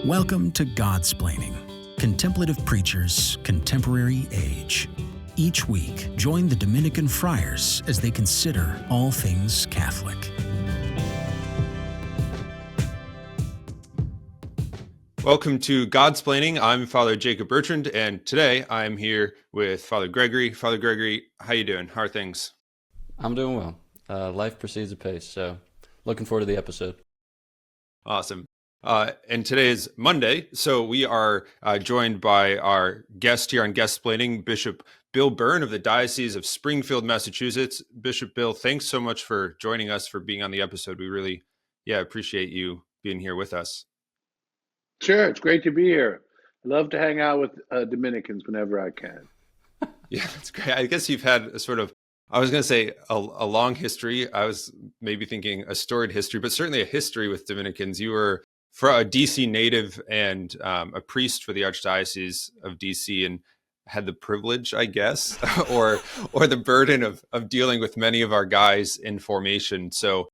Welcome to Godsplaining, Contemplative Preachers, Contemporary Age. Each week, join the Dominican friars as they consider all things Catholic. Welcome to Godsplaining. I'm Father Jacob Bertrand, and today I'm here with Father Gregory. Father Gregory, how you doing? How are things? I'm doing well. Life proceeds apace, so looking forward to the episode. Awesome. And today is Monday, so we are joined by our guest here on Guestsplaining, Bishop Bill Byrne of the Diocese of Springfield, Massachusetts. Bishop Bill, thanks so much for joining us, for being on the episode. We really, appreciate you being here with us. Sure, it's great to be here. I love to hang out with Dominicans whenever I can. Yeah, that's great. I guess you've had a sort of, I was going to say a long history. I was maybe thinking a storied history, but certainly a history with Dominicans. You were a DC native and a priest for the Archdiocese of DC, and had the privilege, I guess, or the burden of dealing with many of our guys in formation. So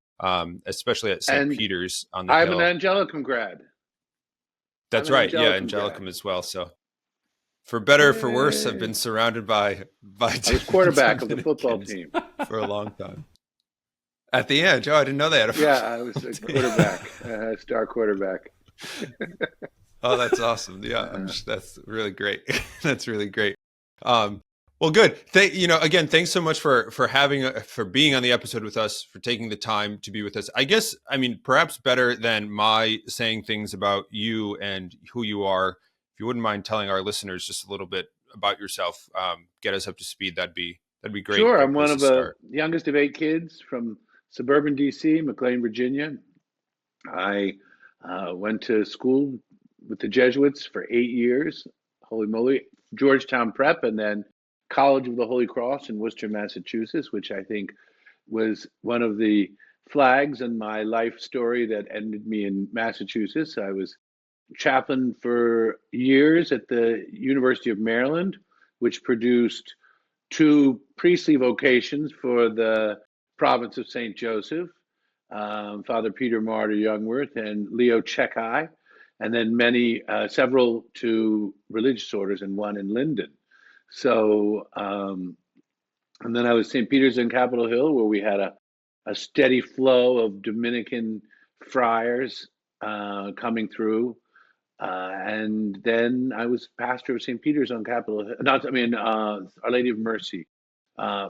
especially at St. Peter's on the Hill. I'm an Angelicum grad. That's right. Yeah, Angelicum as well. So for better or for worse, I've been surrounded by I was quarterback of the football team for a long time. At the end, I didn't know that. Yeah, I was a quarterback, star quarterback. Oh, that's awesome. Yeah, that's really great. That's really great. Well, good. Again, thanks so much for being on the episode with us, for taking the time to be with us. I guess, perhaps better than my saying things about you and who you are, if you wouldn't mind telling our listeners just a little bit about yourself, get us up to speed. That'd be great. Sure. I'm one of the youngest of 8 kids from suburban DC, McLean, Virginia. I went to school with the Jesuits for 8 years, holy moly, Georgetown Prep, and then College of the Holy Cross in Worcester, Massachusetts, which I think was one of the flags in my life story that ended me in Massachusetts. I was chaplain for years at the University of Maryland, which produced 2 priestly vocations for the province of St. Joseph, Father Peter Martyr Youngworth and Leo Chekai, and then several to religious orders and one in Linden. So, and then I was St. Peter's in Capitol Hill, where we had a steady flow of Dominican friars coming through. And then I was pastor of St. Peter's on Capitol Hill, Our Lady of Mercy.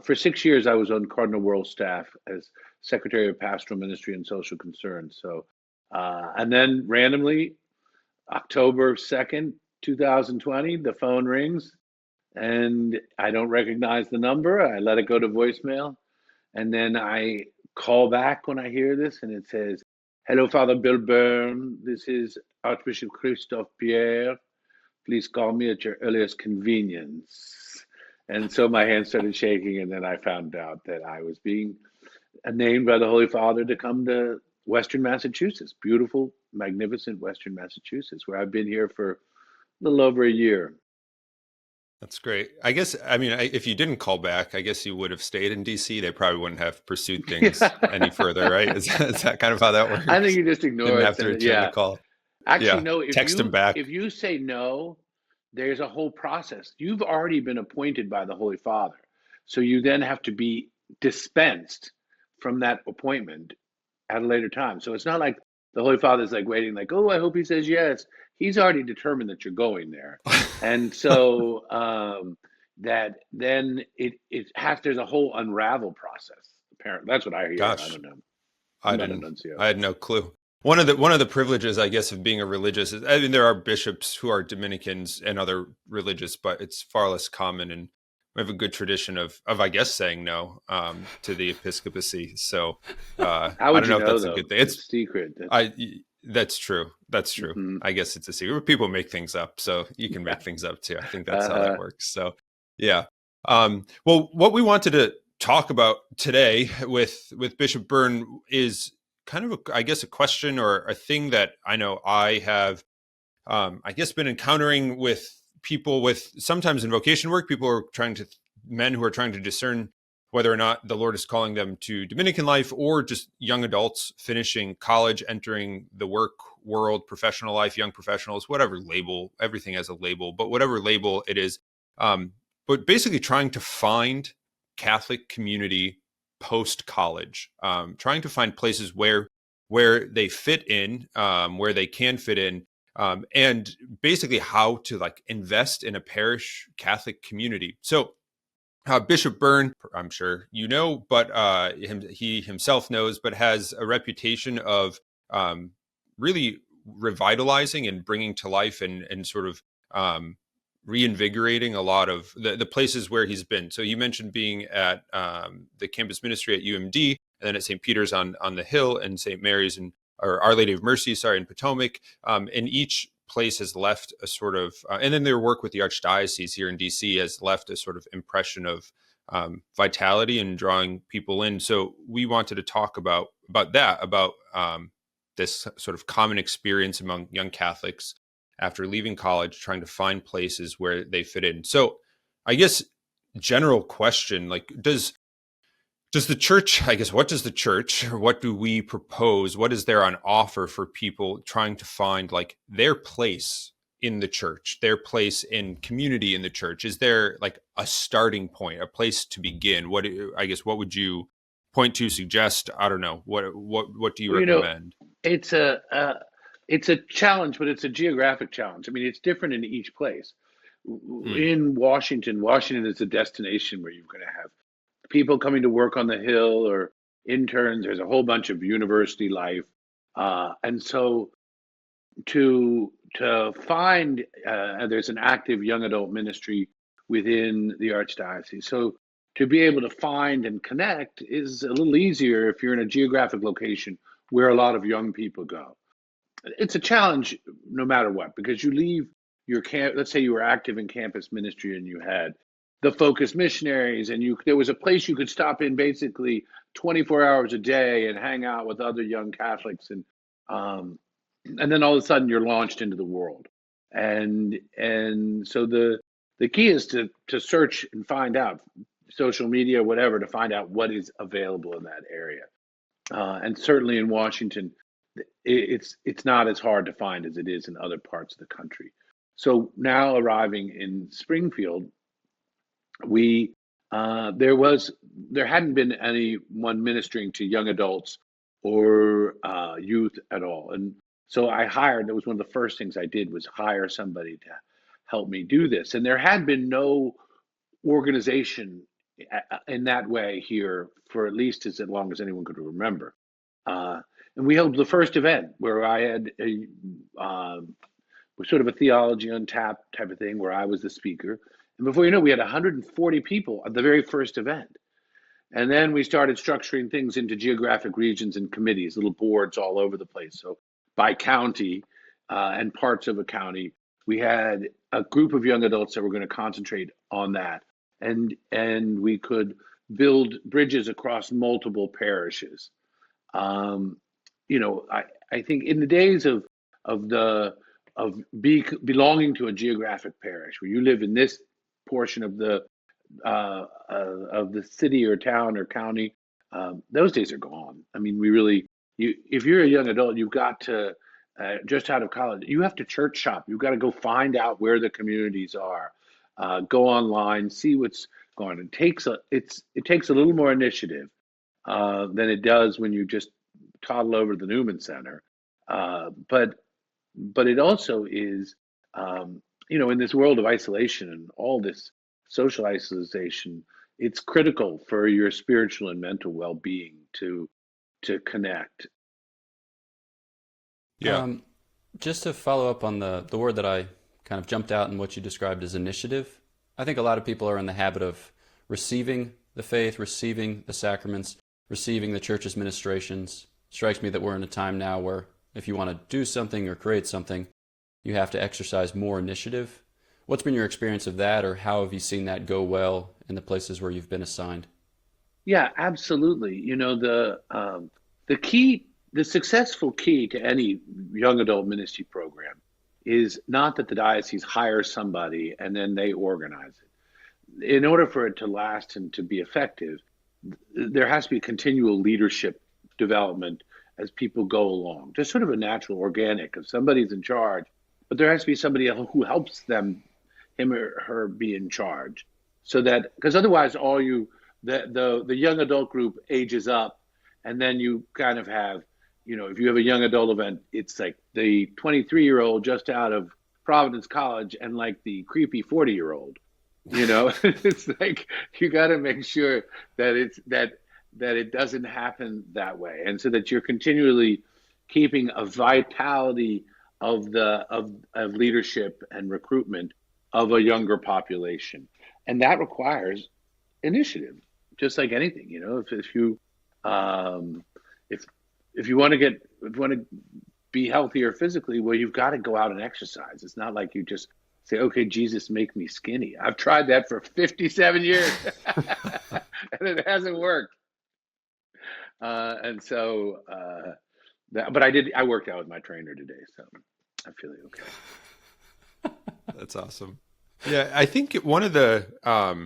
For 6 years, I was on Cardinal Wuerl's staff as Secretary of Pastoral Ministry and Social Concerns. So, and then randomly, October 2nd, 2020, the phone rings and I don't recognize the number. I let it go to voicemail. And then I call back when I hear this and it says, "Hello, Father Bill Byrne. This is Archbishop Christophe Pierre. Please call me at your earliest convenience." And so my hand started shaking, and then I found out that I was being named by the Holy Father to come to Western Massachusetts, beautiful, magnificent Western Massachusetts, where I've been here for a little over a year. That's great. I guess, if you didn't call back, I guess you would have stayed in DC. They probably wouldn't have pursued things any further, right? Is that kind of how that works? I think you just ignore it. Have to return the call. Actually, no. Text them back. If you say no, there's a whole process. You've already been appointed by the Holy Father. So you then have to be dispensed from that appointment at a later time. So it's not like the Holy Father's like waiting, like, oh, I hope he says yes. He's already determined that you're going there. And so that then there's a whole unravel process. Apparently, that's what I hear. Gosh, I don't know. I had no clue. One of the privileges, I guess, of being a religious is, there are bishops who are Dominicans and other religious, but it's far less common. And we have a good tradition of I guess, saying no to the episcopacy. So I don't know if that's a good thing. It's secret. That's true. That's true. Mm-hmm. I guess it's a secret. People make things up, so you can make things up too. I think that's how that works. So, yeah. Well, what we wanted to talk about today with Bishop Byrne is kind of, a question or a thing that I know I have, been encountering with people with sometimes in vocation work. Men who are trying to discern whether or not the Lord is calling them to Dominican life, or just young adults finishing college, entering the work world, professional life, young professionals, whatever label, everything has a label, but whatever label it is. But basically trying to find Catholic community post-college, trying to find places where they fit in, where they can fit in, and basically how to like invest in a parish Catholic community. So Bishop Byrne, I'm sure you know, but he himself knows, but has a reputation of really revitalizing and bringing to life and sort of reinvigorating a lot of the places where he's been. So you mentioned being at the campus ministry at UMD, and then at St. Peter's on the Hill, and St. Mary's or Our Lady of Mercy, in Potomac. And each place has left a sort of, and then their work with the Archdiocese here in DC has left a sort of impression of vitality and drawing people in. So we wanted to talk about that, about this sort of common experience among young Catholics after leaving college, trying to find places where they fit in. So I guess general question, like, does the church, I guess, what does the church, or what do we propose? What is there on offer for people trying to find like their place in the church, their place in community in the church? Is there like a starting point, a place to begin? What would you point to, suggest? I don't know. What do you recommend? It's a challenge, but it's a geographic challenge. I mean, it's different in each place. In Washington is a destination where you're going to have people coming to work on the Hill or interns. There's a whole bunch of university life. And so to find, there's an active young adult ministry within the Archdiocese. So to be able to find and connect is a little easier if you're in a geographic location where a lot of young people go. It's a challenge no matter what, because you leave your camp. Let's say you were active in campus ministry and you had the focus missionaries, and there was a place you could stop in basically 24 hours a day and hang out with other young Catholics, and then all of a sudden you're launched into the world. And so the key is to search and find out, social media, whatever, to find out what is available in that area. And certainly in Washington, it's not as hard to find as it is in other parts of the country. So now arriving in Springfield, there hadn't been anyone ministering to young adults or youth at all. And so that was one of the first things I did, was hire somebody to help me do this. And there had been no organization in that way here for at least as long as anyone could remember. And we held the first event where I had was sort of a theology on tap type of thing, where I was the speaker. And before you know, we had 140 people at the very first event. And then we started structuring things into geographic regions and committees, little boards all over the place. So by county and parts of a county, we had a group of young adults that were going to concentrate on that. And we could build bridges across multiple parishes. I think in the days of belonging to a geographic parish, where you live in this portion of the city or town or county, those days are gone. I mean, if you're a young adult, you've got to, just out of college, you have to church shop. You've got to go find out where the communities are, go online, see what's going on. It takes a little more initiative than it does when you just toddle over to the Newman Center. But it also is, in this world of isolation and all this social isolation, it's critical for your spiritual and mental well-being to connect. Yeah. Just to follow up on the word that I kind of jumped out in what you described as initiative, I think a lot of people are in the habit of receiving the faith, receiving the sacraments, receiving the church's ministrations. It strikes me that we're in a time now where if you want to do something or create something, you have to exercise more initiative. What's been your experience of that, or how have you seen that go well in the places where you've been assigned? Yeah, absolutely. The successful key to any young adult ministry program is not that the diocese hires somebody and then they organize it. In order for it to last and to be effective, there has to be continual leadership development as people go along. Just sort of a natural, organic. If somebody's in charge, but there has to be somebody who helps them, him or her, be in charge, so that, because otherwise, the young adult group ages up, and then you kind of have, if you have a young adult event, it's like the 23-year-old just out of Providence College and like the creepy 40-year-old. It's like you got to make sure that it doesn't happen that way, and so that you're continually keeping a vitality of leadership and recruitment of a younger population, and that requires initiative, just like anything. If you want to be healthier physically, well, you've got to go out and exercise. It's not like you just say, okay, Jesus, make me skinny. I've tried that for 57 years and it hasn't worked. But I worked out with my trainer today, so I'm feeling okay. That's awesome. Yeah. I think one of the, I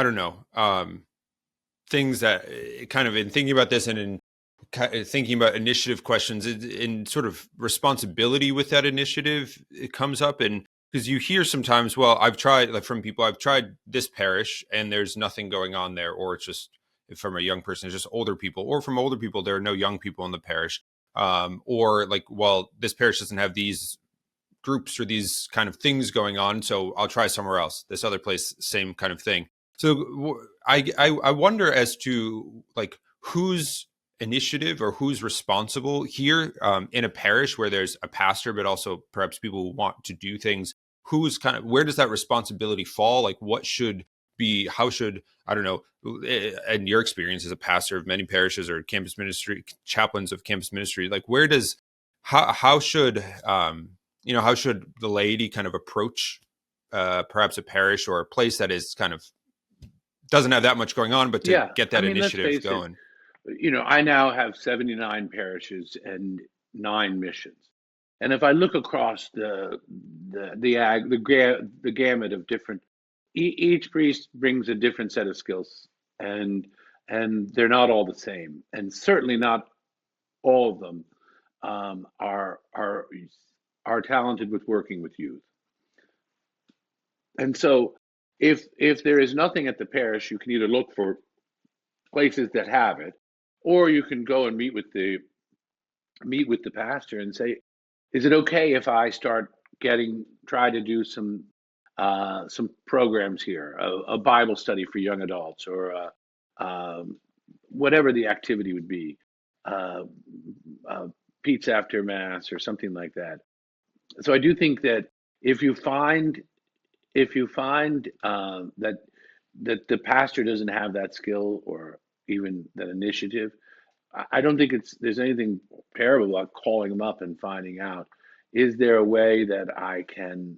don't know, things that kind of in thinking about this and in thinking about initiative questions in sort of responsibility with that initiative, it comes up. And because you hear sometimes, well, I've tried this parish and there's nothing going on there, or it's just, from a young person, it's just older people, or from older people, there are no young people in the parish. Or like, well, this parish doesn't have these groups or these kind of things going on, so I'll try somewhere else. This other place, same kind of thing. So I wonder as to like whose initiative or who's responsible here in a parish where there's a pastor, but also perhaps people who want to do things. Where does that responsibility fall? Like how should, I don't know, in your experience as a pastor of many parishes or campus ministry, chaplains of campus ministry, like how should the laity kind of approach perhaps a parish or a place that is kind of doesn't have that much going on, but to get that initiative going? I now have 79 parishes and 9 missions. And if I look across the gamut of different, each priest brings a different set of skills, and they're not all the same, and certainly not all of them are talented with working with youth. And so if there is nothing at the parish, you can either look for places that have it, or you can go and meet with the pastor and say, is it okay if I try to do some programs here, a Bible study for young adults, or whatever the activity would be, pizza after mass or something like that. So I do think that if you find that the pastor doesn't have that skill or even that initiative, I don't think there's anything terrible about calling them up and finding out, is there a way that I can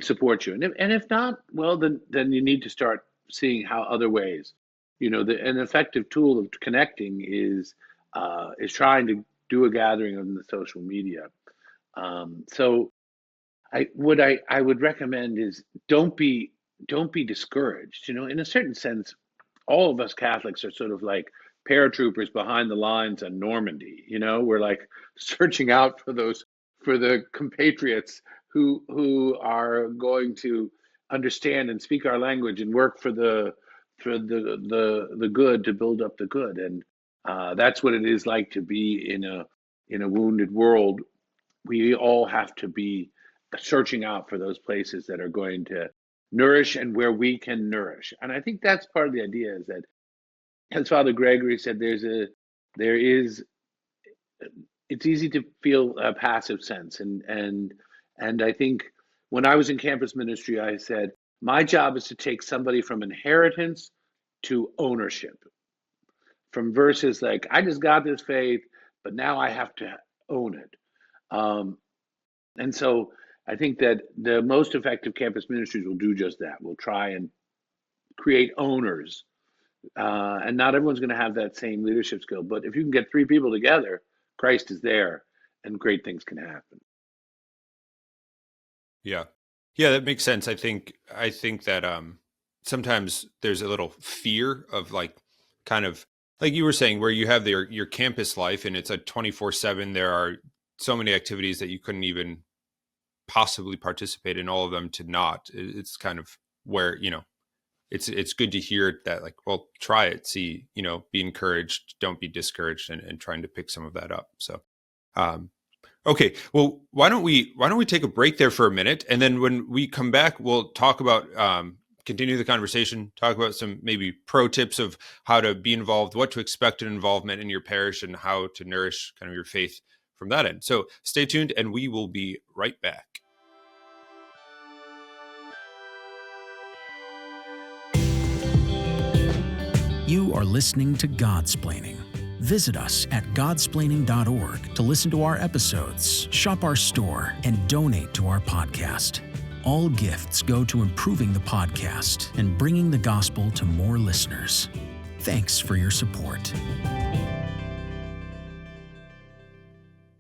support you? And if not, well, then you need to start seeing how other ways. An effective tool of connecting is trying to do a gathering on the social media. So I would recommend is don't be discouraged. In a certain sense, all of us Catholics are sort of like paratroopers behind the lines on Normandy. We're like searching out for the compatriots who are going to understand and speak our language and work for the good, to build up the good. And that's what it is like to be in a wounded world. We all have to be searching out for those places that are going to nourish and where we can nourish. And I think that's part of the idea, is that, as Father Gregory said, it's easy to feel a passive sense. And I think when I was in campus ministry, I said, my job is to take somebody from inheritance to ownership, from verses like, I just got this faith, but now I have to own it. And so I think that the most effective campus ministries will do just that. We'll try and create owners. And not everyone's going to have that same leadership skill. But if you can get 3 people together, Christ is there and great things can happen. Yeah. Yeah, that makes sense. I think that sometimes there's a little fear of like kind of like you were saying, where you have your campus life and it's a 24/7, there are so many activities that you couldn't even possibly participate in all of them to not. It's kind of where, it's good to hear that, like, well, try it, see, be encouraged, don't be discouraged, and trying to pick some of that up. So, okay, well, why don't we take a break there for a minute, and then when we come back, we'll talk about continue the conversation, talk about some maybe pro tips of how to be involved, what to expect in involvement in your parish, and how to nourish kind of your faith from that end. So stay tuned, and we will be right back. You are listening to Godsplaining. Visit us at godsplaining.org to listen to our episodes, shop our store, and donate to our podcast. All gifts go to improving the podcast and bringing the gospel to more listeners. Thanks for your support.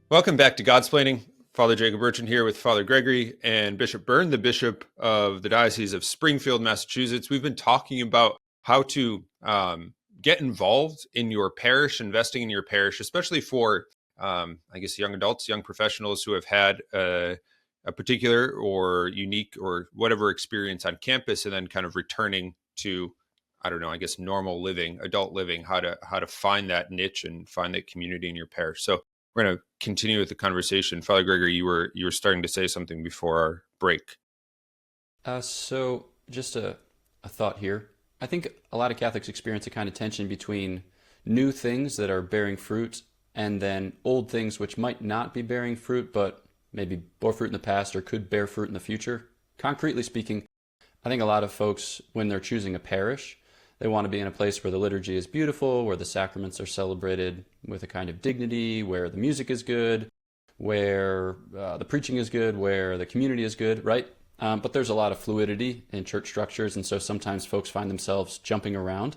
Welcome back to Godsplaining. Father Jacob Bertrand here with Father Gregory and Bishop Byrne, the Bishop of the Diocese of Springfield, Massachusetts. We've been talking about how to get involved in your parish, investing in your parish, especially for, I guess, young adults, young professionals who have had a particular or unique or whatever experience on campus, and then kind of returning to, I don't know, I guess, normal living, adult living, how to find that niche and find that community in your parish. So we're going to continue with the conversation. Father Gregory, you were starting to say something before our break. So just a thought here. I think a lot of Catholics experience a kind of tension between new things that are bearing fruit and then old things which might not be bearing fruit, but maybe bore fruit in the past or could bear fruit in the future. Concretely speaking, I think a lot of folks, when they're choosing a parish, they want to be in a place where the liturgy is beautiful, where the sacraments are celebrated with a kind of dignity, where the music is good, where the preaching is good, where the community is good, right? But there's a lot of fluidity in church structures, and so sometimes folks find themselves jumping around,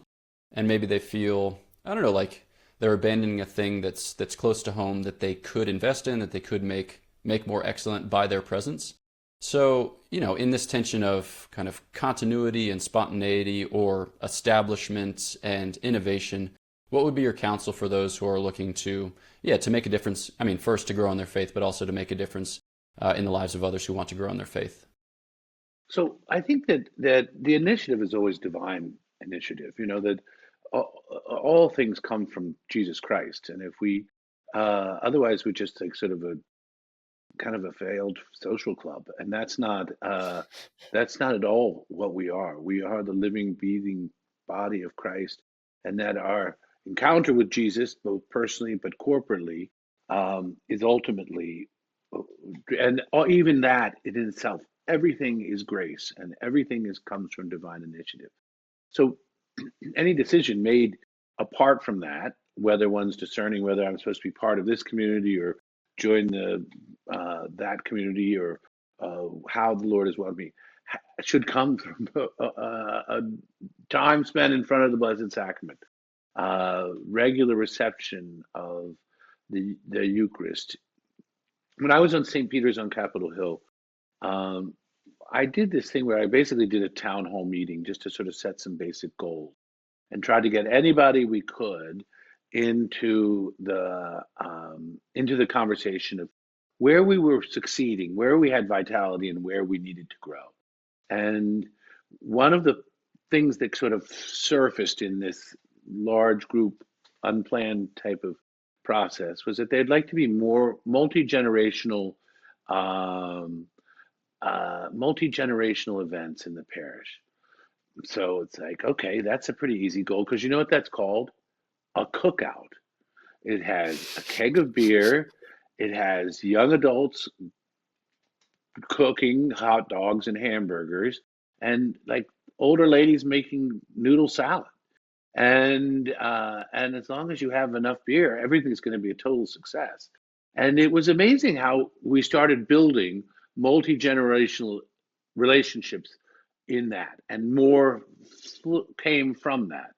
and maybe they feel, I don't know, like they're abandoning a thing that's close to home that they could invest in, that they could make more excellent by their presence. So, in this tension of kind of continuity and spontaneity, or establishment and innovation, what would be your counsel for those who are looking to make a difference? I mean, first to grow in their faith, but also to make a difference in the lives of others who want to grow in their faith? So I think that the initiative is always divine initiative. That all things come from Jesus Christ, and if we otherwise we just take sort of a kind of a failed social club, and that's not at all what we are. We are the living, breathing body of Christ, and that our encounter with Jesus, both personally but corporately, is ultimately, and even that in itself, everything is grace, and everything comes from divine initiative. So any decision made apart from that, whether one's discerning whether I'm supposed to be part of this community or join that community, or how the Lord has wanted me, should come from a time spent in front of the Blessed Sacrament, regular reception of the Eucharist. When I was on St. Peter's on Capitol Hill, I did this thing where I basically did a town hall meeting just to sort of set some basic goals and try to get anybody we could into the conversation of where we were succeeding, where we had vitality, and where we needed to grow. And one of the things that sort of surfaced in this large group, unplanned type of process was that they'd like to be more multi-generational events in the parish. So it's like, okay, that's a pretty easy goal, because you know what that's called? A cookout. It has a keg of beer. It has young adults cooking hot dogs and hamburgers, and like older ladies making noodle salad. And as long as you have enough beer, everything's going to be a total success. And it was amazing how we started building multi-generational relationships in that, and more came from that.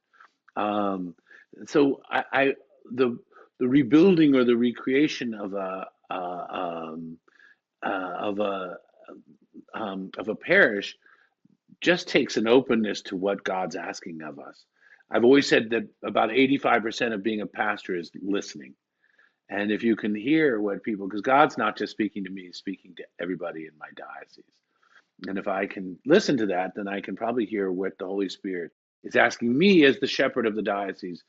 So the rebuilding or the recreation of a parish just takes an openness to what God's asking of us. I've always said that about 85% of being a pastor is listening. And if you can hear what people, because God's not just speaking to me, he's speaking to everybody in my diocese. And if I can listen to that, then I can probably hear what the Holy Spirit is asking me as the shepherd of the diocese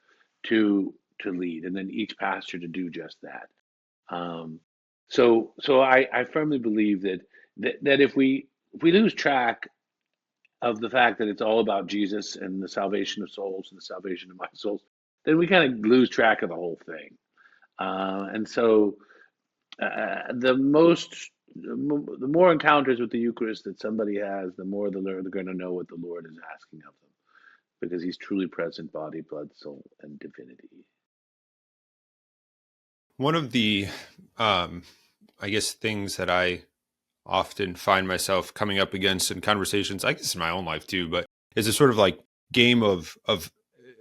to lead, and then each pastor to do just that. So I firmly believe that if we lose track of the fact that it's all about Jesus and the salvation of souls and the salvation of my souls, then we kind of lose track of the whole thing. And so the more encounters with the Eucharist that somebody has, the more they're going to know what the Lord is asking of them, because he's truly present, body, blood, soul, and divinity. One of the, I guess, things that I often find myself coming up against in conversations, I guess in my own life too, but is a sort of like game of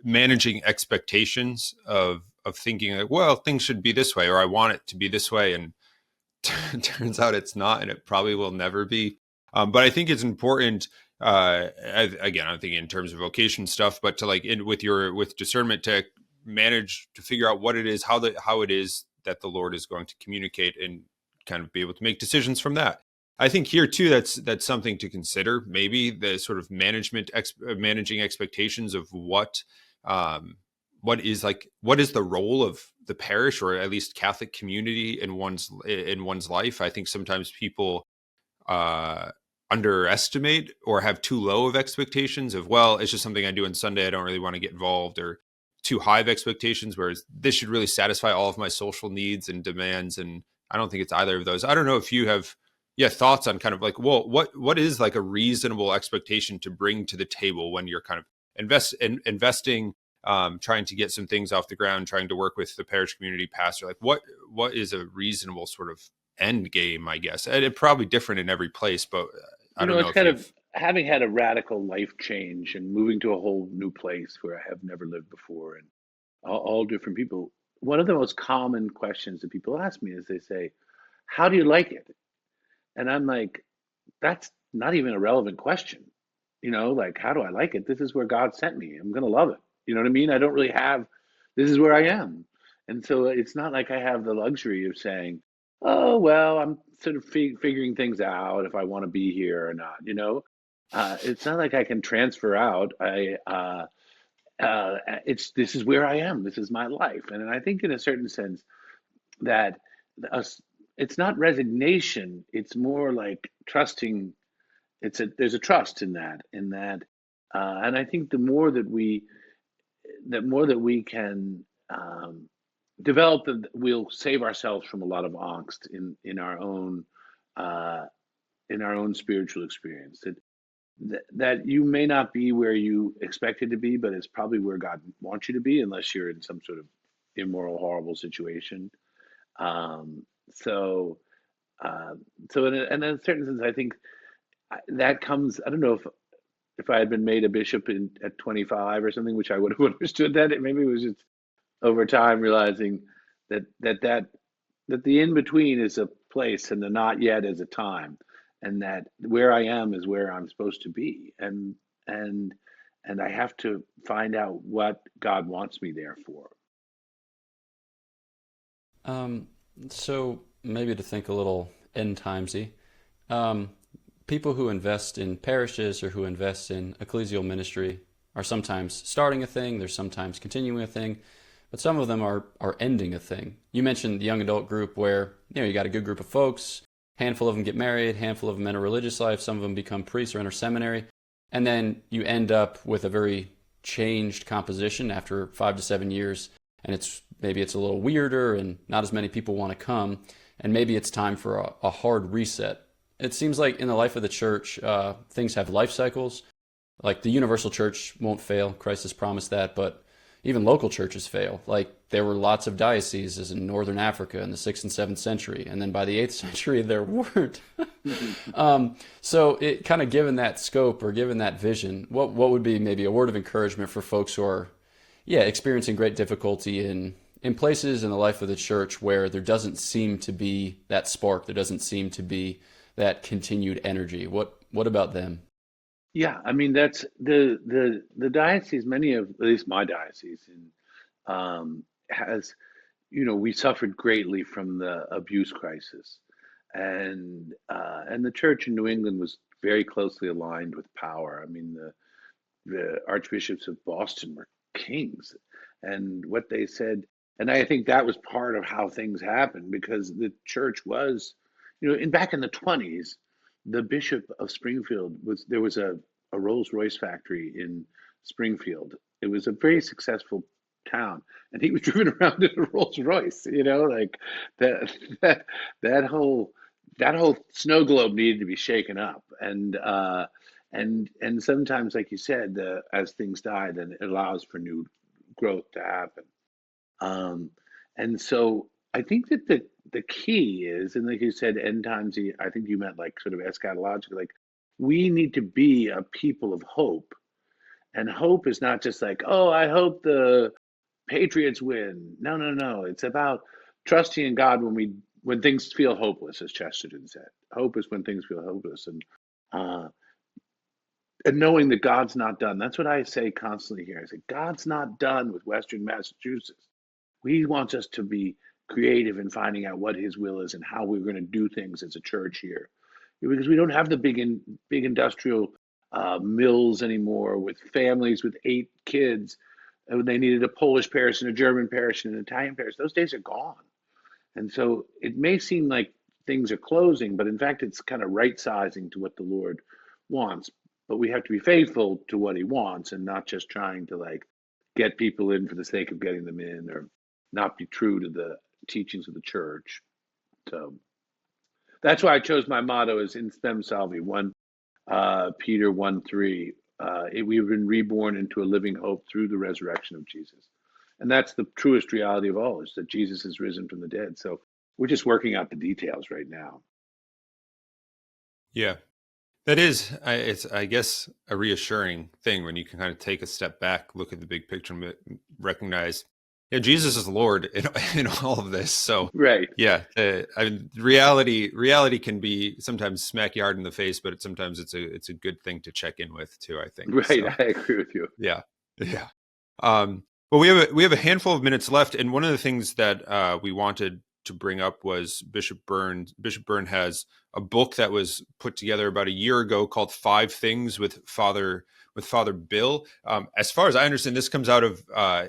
managing expectations of thinking like, well, things should be this way, or I want it to be this way. And turns out it's not, and it probably will never be. But I think it's important, again, I'm thinking in terms of vocation stuff, but to like with discernment to manage, to figure out what it is, how it is that the Lord is going to communicate, and kind of be able to make decisions from that. I think here too, that's something to consider. Maybe the sort of managing expectations of what is the role of the parish, or at least Catholic community in one's life. I think sometimes people underestimate or have too low of expectations of, well, it's just something I do on Sunday, I don't really want to get involved, or too high of expectations, whereas this should really satisfy all of my social needs and demands. And I don't think it's either of those. I don't know if you have thoughts on kind of like, well, what is like a reasonable expectation to bring to the table when you're kind of investing, trying to get some things off the ground, trying to work with the parish community pastor. Like what is a reasonable sort of end game, I guess? And it's probably different in every place, but I don't know. It's kind of having had a radical life change and moving to a whole new place where I have never lived before, and all different people. One of the most common questions that people ask me is they say, how do you like it? And I'm like, that's not even a relevant question. Like, how do I like it? This is where God sent me. I'm going to love it. You know what I mean? I don't really have, this is where I am. And so it's not like I have the luxury of saying, oh, well, I'm sort of figuring things out if I want to be here or not. It's not like I can transfer out. This is where I am. This is my life. And I think in a certain sense that it's not resignation. It's more like trusting. There's a trust in that, and I think the more that we can develop, we'll save ourselves from a lot of angst in our own spiritual experience. That you may not be where you expected to be, but it's probably where God wants you to be, unless you're in some sort of immoral, horrible situation. So in a certain sense, I think that comes. I don't know if I had been made a bishop at 25 or something, which I would have understood that. Maybe it was just over time realizing that the in between is a place and the not yet is a time, and that where I am is where I'm supposed to be, and I have to find out what God wants me there for. So maybe to think a little end timesy, people who invest in parishes or who invest in ecclesial ministry are sometimes starting a thing, they're sometimes continuing a thing, but some of them are ending a thing. You mentioned the young adult group where, you got a good group of folks, handful of them get married, handful of them enter religious life, some of them become priests or enter seminary, and then you end up with a very changed composition after 5 to 7 years, and maybe it's a little weirder and not as many people want to come, and maybe it's time for a hard reset. It seems like in the life of the church, things have life cycles. Like the universal church won't fail. Christ has promised that, but even local churches fail. Like there were lots of dioceses in northern Africa in the 6th and 7th century, and then by the 8th century there weren't. So it kind of given that scope or given that vision, what would be maybe a word of encouragement for folks who are experiencing great difficulty in places in the life of the church where there doesn't seem to be that spark, there doesn't seem to be that continued energy? What about them? Yeah, I mean that's the diocese. Many of at least my diocese has, we suffered greatly from the abuse crisis, and the church in New England was very closely aligned with power. I mean the archbishops of Boston were kings, and what they said, and I think that was part of how things happened because the church was, back in the 20s, the Bishop of Springfield there was a Rolls Royce factory in Springfield. It was a very successful town, and he was driven around in a Rolls Royce. Like that that that whole snow globe needed to be shaken up, and sometimes, like you said, as things die, then it allows for new growth to happen. Um, and so I think that the key is, and like you said, end times. I think you meant like sort of eschatological. Like we need to be a people of hope, and hope is not just like, oh, I hope the Patriots win. No, no, no. It's about trusting in God when things feel hopeless, as Chesterton said. Hope is when things feel hopeless, uh, and knowing that God's not done. That's what I say constantly here. I say, God's not done with Western Massachusetts. He wants us to be creative in finding out what His will is and how we're going to do things as a church here, because we don't have the big industrial mills anymore with families with 8 kids. And they needed a Polish parish and a German parish and an Italian parish. Those days are gone. And so it may seem like things are closing, but in fact, it's kind of right sizing to what the Lord wants. But we have to be faithful to what He wants and not just trying to like get people in for the sake of getting them in, or not be true to the teachings of the church. So that's why I chose my motto as In Spem Salvi, 1 Peter 1:3. We've been reborn into a living hope through the resurrection of Jesus. And that's the truest reality of all, is that Jesus is risen from the dead. So we're just working out the details right now. Yeah, that is, it's, I guess, a reassuring thing when you can kind of take a step back, look at the big picture, and recognize, yeah, Jesus is Lord in all of this. So, right. Yeah, I mean, reality can be sometimes smack you hard in the face, but sometimes it's a good thing to check in with too, I think. Right, So, I agree with you. yeah. Well, we have a handful of minutes left, and one of the things that we wanted to bring up was Bishop Byrne. Bishop Byrne has a book that was put together about a year ago called 5 Things with Father Bill. As far as I understand, this comes out of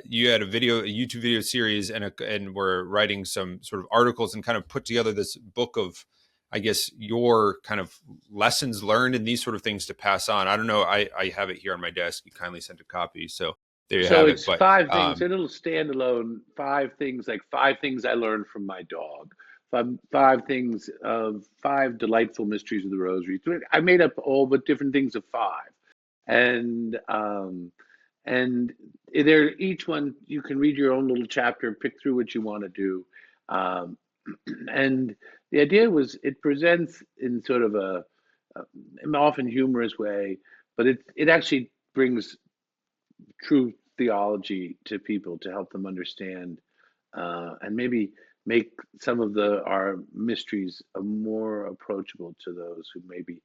you had a YouTube video series, and we're writing some sort of articles and kind of put together this book of, I guess, your kind of lessons learned and these sort of things to pass on. I don't know. I have it here on my desk. You kindly sent a copy, so there you have it. It's 5 things, a little standalone, 5 things, like 5 things I learned from my dog, 5 things of 5 delightful mysteries of the Rosary. I made up all but different things of 5, and there, each one you can read your own little chapter, pick through what you want to do, and the idea was it presents in sort of an often humorous way, but it actually brings true theology to people to help them understand, and maybe make some of our mysteries more approachable to those who maybe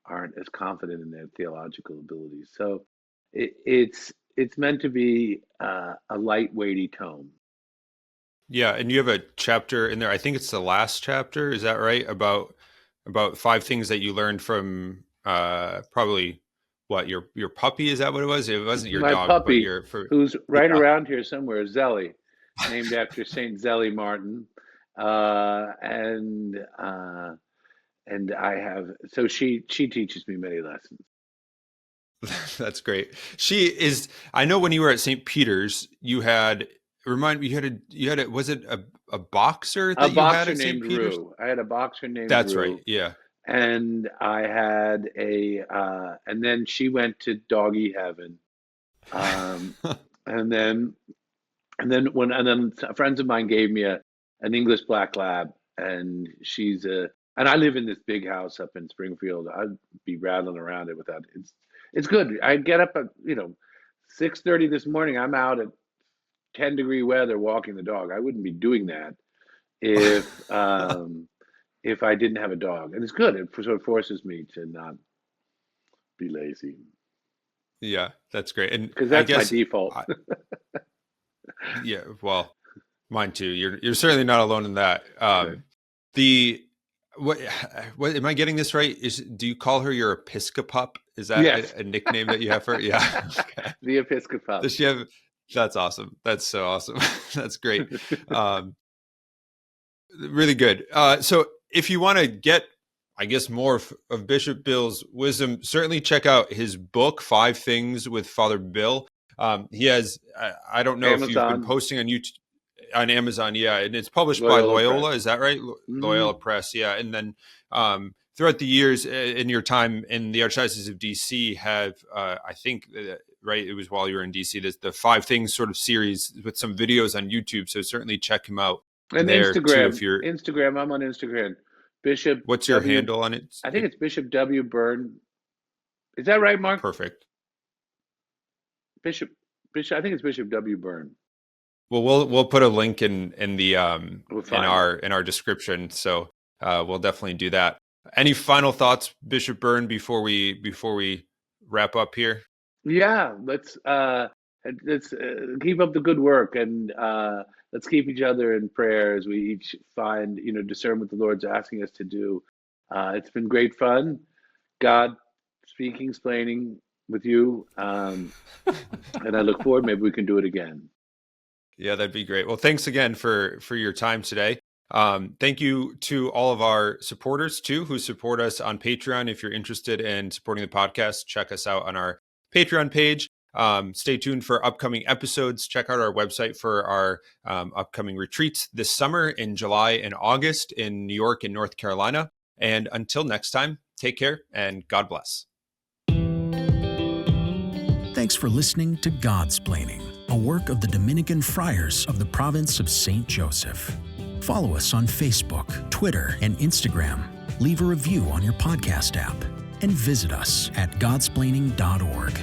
aren't as confident in their theological abilities. So it's meant to be a lightweighty tome. Yeah, and you have a chapter in there. I think it's the last chapter. Is that right? About 5 things that you learned from probably what, your puppy? Is that what it was? It wasn't your My dog, puppy, but who's right around here somewhere, Zelly, named after Saint Zelly Martin, and I have, so she teaches me many lessons. That's great. She is. I know when you were at St. Peter's, you had, remind me, you had a, was it a boxer that you had at St. Peter's? Rue. I had a boxer named That's Rue. right. Yeah. And I had and then she went to doggy heaven, and then friends of mine gave me an English black lab, and and I live in this big house up in Springfield. I'd be rattling around it without it's good. I get up at 6:30 this morning. I'm out at 10-degree weather walking the dog. I wouldn't be doing that if if I didn't have a dog, and it's good. It sort of forces me to not be lazy. Yeah, that's great. And because that's my default. Yeah, well, mine too. You're certainly not alone in that. What am I getting this right? Do you call her your Episcopop? Is that yes. a nickname that you have for her? Yeah. Okay. The Episcopop. Does she have? That's awesome. That's so awesome. That's great. Really good. So if you want to get, I guess, more of Bishop Bill's wisdom, certainly check out his book, 5 Things with Father Bill. He has, I don't know Amazon. if you've been posting on YouTube, on Amazon. Yeah. And it's published by Loyola Loyola. Press. Is that right? Loyola Press. Yeah. And then throughout the years in your time in the Archdiocese of DC have, I think, right, it was while you were in DC, the 5 Things sort of series with some videos on YouTube. So certainly check him out. And there Instagram. Too, if you're, Instagram. I'm on Instagram. Bishop. What's your handle on it? I think it's Bishop W. Byrne. Is that right, Mark? Perfect. Bishop. I think it's Bishop W. Byrne. Well, we'll put a link in the in our description. So we'll definitely do that. Any final thoughts, Bishop Byrne, before we wrap up here? Yeah, let's keep up the good work, and let's keep each other in prayer as we each find, discern what the Lord's asking us to do. It's been great fun. God speaking, explaining with you, and I look forward. Maybe we can do it again. Yeah, that'd be great. Well, thanks again for your time today. Thank you to all of our supporters too, who support us on Patreon. If you're interested in supporting the podcast, check us out on our Patreon page. Stay tuned for upcoming episodes. Check out our website for our upcoming retreats this summer in July and August in New York and North Carolina. And until next time, take care and God bless. Thanks for listening to Godsplaining, a work of the Dominican friars of the province of St. Joseph. Follow us on Facebook, Twitter, and Instagram. Leave a review on your podcast app and visit us at godsplaining.org.